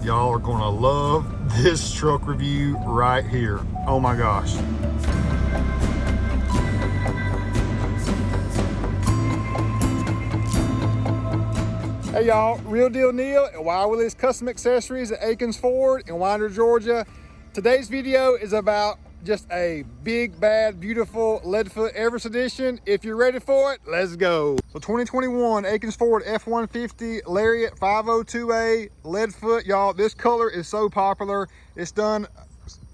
Y'all are gonna love this truck review right here. Oh my gosh. Hey y'all, Real Deal Neal at Wild Willie's Custom Accessories at Aikens Ford in Winder, Georgia. Today's video is about just a big, bad, beautiful Leadfoot Everest edition. If you're ready for it, let's go. So 2021 Aikens Ford F150 Lariat 502A Leadfoot. Y'all, this color is so popular. It's done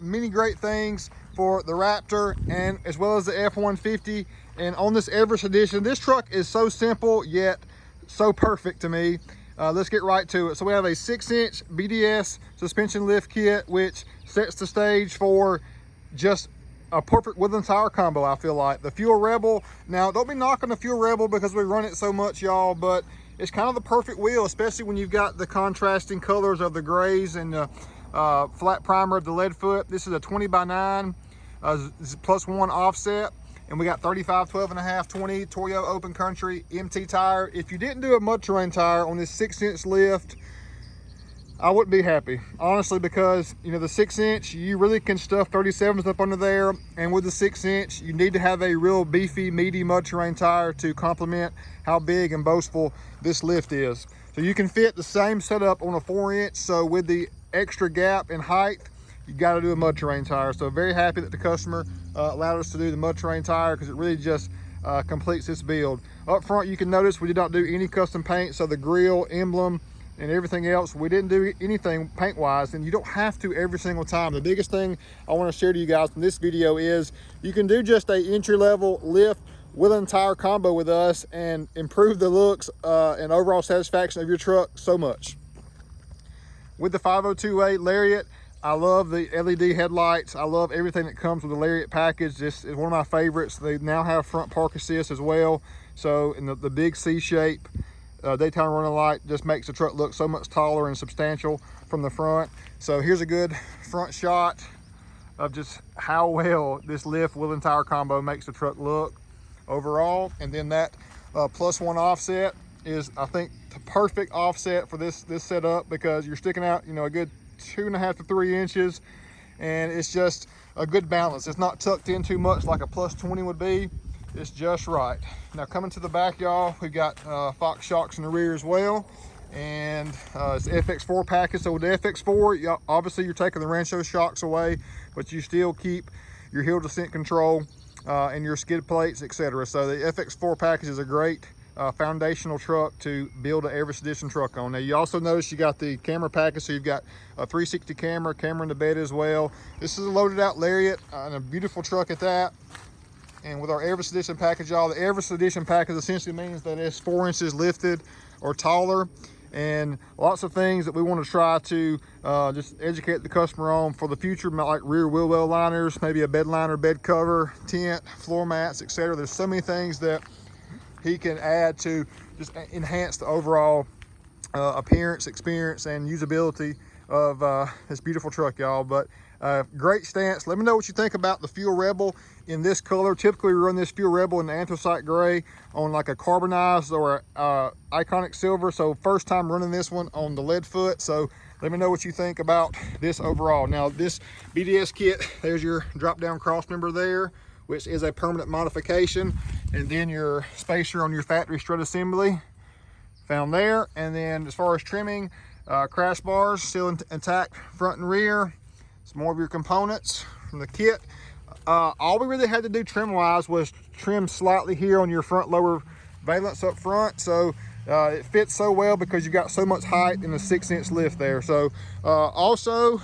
many great things for the Raptor and as well as the F150. And on this Everest edition, this truck is so simple yet so perfect to me. Let's get right to it. So we have a 6-inch BDS suspension lift kit, which sets the stage for just a perfect Woodland tire combo. I feel like the Fuel Rebel, now don't be knocking the Fuel Rebel because we run it so much, y'all, but it's kind of the perfect wheel, especially when you've got the contrasting colors of the grays and the flat primer of the Leadfoot. This is a 20x9 +1 offset, and we got 35, 12.5, 20 Toyo Open Country MT tire. If you didn't do a mud terrain tire on this 6-inch lift, I wouldn't be happy, honestly, because, you know, the 6-inch, you really can stuff 37s up under there. And with the 6-inch, you need to have a real beefy, meaty mud terrain tire to complement how big and boastful this lift is. So you can fit the same setup on a 4-inch. So with the extra gap in height, you got to do a mud terrain tire. So very happy that the customer allowed us to do the mud terrain tire, because it really just completes this build. Up front, you can notice we did not do any custom paint. So the grille, emblem, and everything else, we didn't do anything paint wise, and you don't have to every single time. The biggest thing I want to share to you guys in this video is you can do just a entry-level lift with an entire combo with us and improve the looks and overall satisfaction of your truck so much. With the 502A Lariat, I love the LED headlights. I love everything that comes with the Lariat package. This is one of my favorites. They now have front park assist as well. So in the big C shape daytime running light just makes the truck look so much taller and substantial from the front. So here's a good front shot of just how well this lift wheel and tire combo makes the truck look overall. And then that +1 offset is, I think, the perfect offset for this setup, because you're sticking out, you know, a good 2.5 to 3 inches, and it's just a good balance. It's not tucked in too much like a +20 would be. It's just right. Now coming to the back, y'all, we've got Fox shocks in the rear as well, and it's the FX4 package. So with the FX4, obviously you're taking the Rancho shocks away, but you still keep your hill descent control and your skid plates, etc. So the FX4 package is a great foundational truck to build an Everest edition truck on. Now you also notice you got the camera package, so you've got a 360 camera in the bed as well. This is a loaded out Lariat and a beautiful truck at that. And with our Everest edition package, y'all, the Everest edition package essentially means that it's 4 inches lifted or taller, and lots of things that we want to try to just educate the customer on for the future, like rear wheel well liners, maybe a bed liner, bed cover, tent, floor mats, etc. There's so many things that he can add to just enhance the overall appearance, experience, and usability of this beautiful truck, y'all. But great stance. Let me know what you think about the Fuel Rebel in this color. Typically we run this Fuel Rebel in the anthracite gray on like a carbonized or iconic silver. So first time running this one on the Leadfoot. So let me know what you think about this overall. Now this BDS kit, there's your drop down cross member there, which is a permanent modification, and then your spacer on your factory strut assembly found there. And then as far as trimming, crash bars still intact front and rear. Some more of your components from the kit. All we really had to do trim wise was trim slightly here on your front lower valence up front. So it fits so well because you've got so much height in the 6-inch lift there. So also,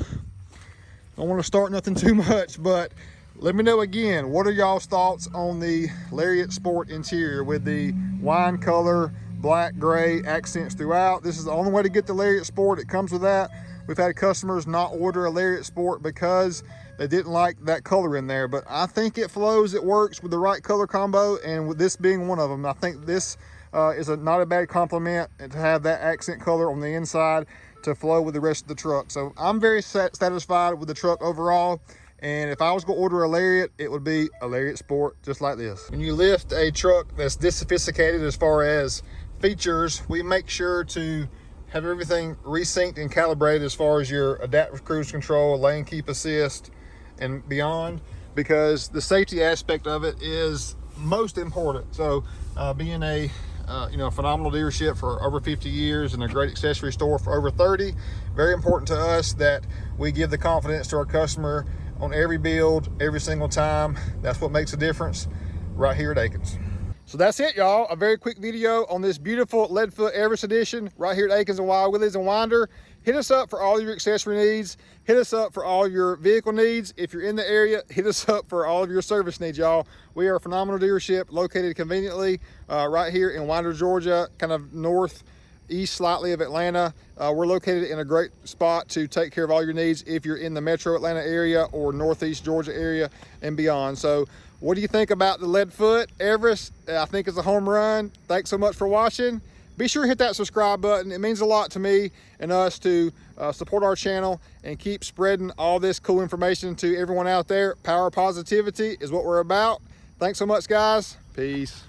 don't want to start nothing too much, but let me know again, what are y'all's thoughts on the Lariat Sport interior with the wine color, black, gray accents throughout? This is the only way to get the Lariat Sport. It comes with that. We've had customers not order a Lariat Sport because they didn't like that color in there, but I think it flows, it works with the right color combo, and with this being one of them, I think this is not a bad compliment, and to have that accent color on the inside to flow with the rest of the truck. So I'm very satisfied with the truck overall. And if I was going to order a Lariat, it would be a Lariat Sport just like this. When you lift a truck that's this sophisticated as far as features, we make sure to have everything resynced and calibrated as far as your adaptive cruise control, lane keep assist, and beyond, because the safety aspect of it is most important. So being a phenomenal dealership for over 50 years and a great accessory store for over 30, very important to us that we give the confidence to our customer on every build, every single time. That's what makes a difference right here at Akins. So that's it, y'all. A very quick video on this beautiful Leadfoot Everest edition right here at Akins and Wild Willys and Winder. Hit us up for all your accessory needs. Hit us up for all your vehicle needs. If you're in the area, hit us up for all of your service needs, y'all. We are a phenomenal dealership located conveniently right here in Winder, Georgia, kind of northeast slightly of Atlanta. We're located in a great spot to take care of all your needs if you're in the metro Atlanta area or northeast Georgia area and beyond. So what do you think about the Leadfoot Everest? I think it's a home run. Thanks so much for watching. Be sure to hit that subscribe button. It means a lot to me and us to support our channel and keep spreading all this cool information to everyone out there. Power positivity is what we're about. Thanks so much, guys. Peace.